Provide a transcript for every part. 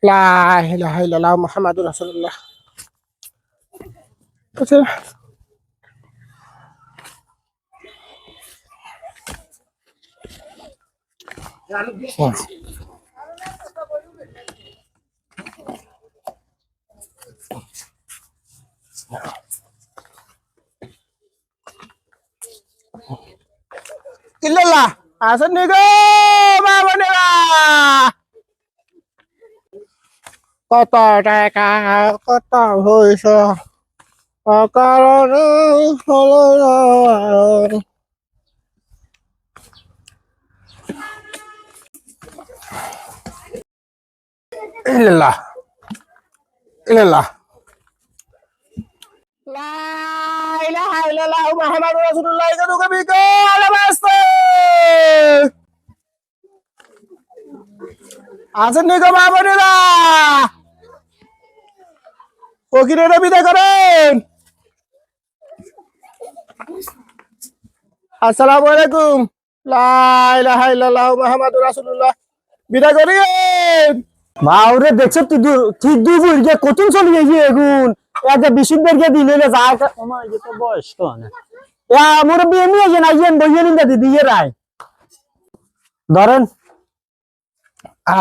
লা ইলাহা ইল্লাল্লাহ মুহাম্মাদুর রাসূলুল্লাহ। আচ্ছা ইল্লাল্লাহ আসেন নি গো মা বোনেরা। কত টাকা কত হইছ অকারণে হলো না। ইল্লাল্লাহ ইল্লাল্লাহ লা ইলাহা ইল্লাল্লাহ মুহাম্মাদুর রাসূলুল্লাহ। কত কবি কো আলামাস্তে আসেন নি গো মা বোনেরা। ফকিরেরা বিদায় করেন। আসসালামু আলাইকুম। লা ইলাহা ইল্লাল্লাহ মুহাম্মাদুর রাসূলুল্লাহ। বিদায় করেন। বাউরে দেখছো তুই দুপুর গিয়ে কতক্ষণ চলে গেছি এগুন একটা বিশুদ্ধের গিয়ে দিন হলে যা আমার যে তো বয়স তো না আমার বিয়ে নিয়ে যে না ইয়েন বইয়ে নিন দিদি ইয়ে রায় ধরেন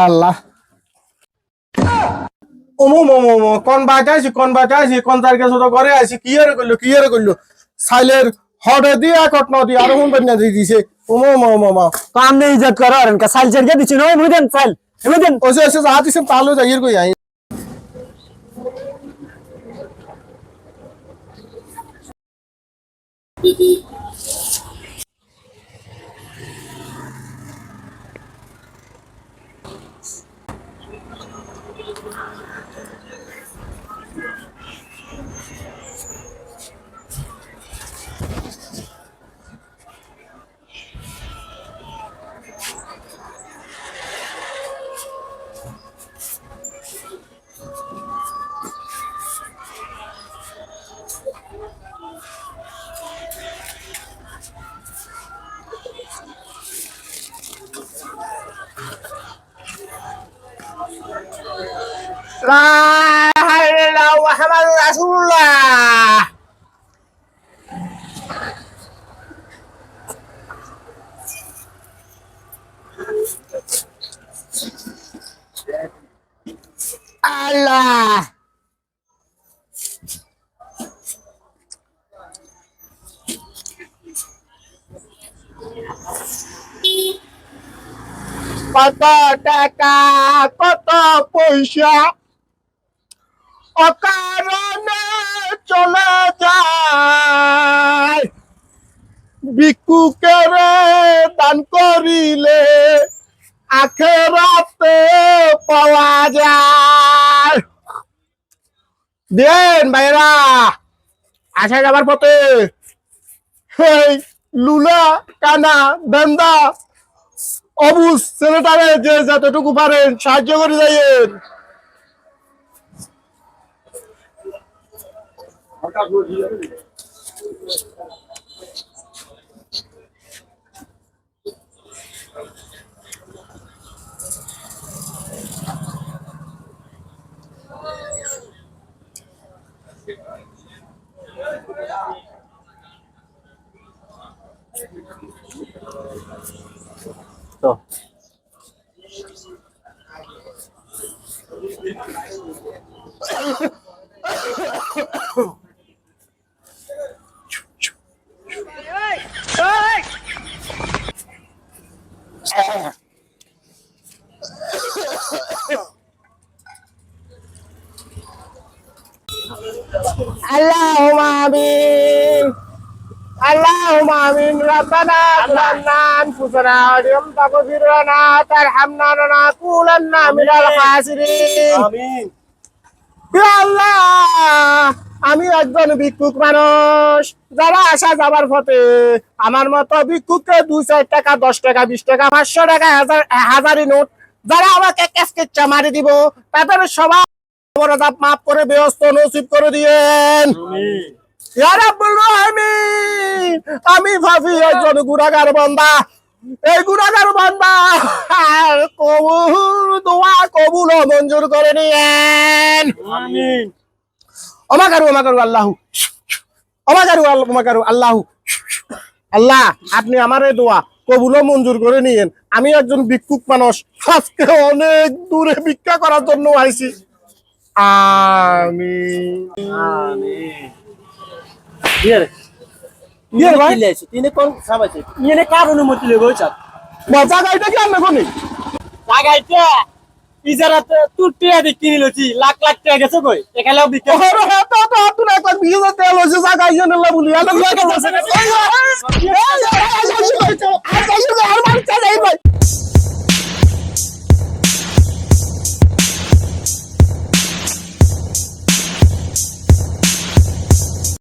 আল্লাহ কোন বাজাইছি কোন তারিখে ছোট ঘরে আইছি কি এর করলো সাইলের হডে দিয়া কটন দিয়া আর হুন বন্যা দিয়ে দিছে কাম নেই ইজ্জত করো আর কা সাইল চেরকে দিছি নয় মুদেন সাইল মুদেন ওসে ওসে যা দিছেন তাহলে যাইয়ের কই আই লা ইলাহা ইল্লাল্লাহ মুহাম্মাদুর রাসূলুল্লাহ। আল্লাহ কত টাকা কত পয়সা অকারণে চলে যায়। ভিক্ষুকের দান করিলে আখেরাতে পাওয়া যায়। দেন ভাইরা আসা যাবার পথে এই লুলা কানা বেন্দা অবুজ ছেলেটারে যে যতটুকু পারেন সাহায্য করে যাইয়েন। তো আল্লাহুম্মা আমিন আল্লাহুম্মা আমিন। রাব্বানা যালামনা আনফুসানা ওয়া লাম তাগফির লানা তারহামনা লানাকুলান্না মিনাল খাসিরিন। আমিন। ইয়া আল্লাহ আমি একজন ভিক্ষুক মানুষ, যারা আসা যাবার পথে আমার মতো ভিক্ষুককে 2-4 টাকা 10 টাকা 20 টাকা 500 টাকা হাজারি নোট যারা আমাকে ক্যাশকেচ্চা মারি দিব তাদের সবাই মাফ করে ব্যস্ত নসিব করে দিয়েন। ইয়া রাব্বুল আলামিন। আমি ভাবি একজন গুনাহগার বান্দা, এই গুনাহগার বান্দা কবুল দোয়া কবুল কবুল ও মঞ্জুর করে নিয়েন আমিন ওমাকারু আল্লাহু ওমাকারু আল্লাহু আল্লাহ আপনি আমার এই দোয়া কবুল ও মঞ্জুর করে নিয়েন আমি একজন ভিক্ষুক মানুষ আজকে অনেক দূরে ভিক্ষা করার জন্য আইছি আমিন ইয়ে ভাই তিনি কোন সাবাইছে ইয়ে কার অনুমতি লইব স্যার মজা গাইটা কি আমি কোনি লাগাইতে ইজারাতে তুই টিয়া দি কিনি লছি লাখ লাখ টাকা গেছে কই এখানেও বিক্রি ওরে হাত তো তুই একটা বিয়ে তেল হইছে জায়গা ইয়েন আল্লাহ বলি আল্লাহ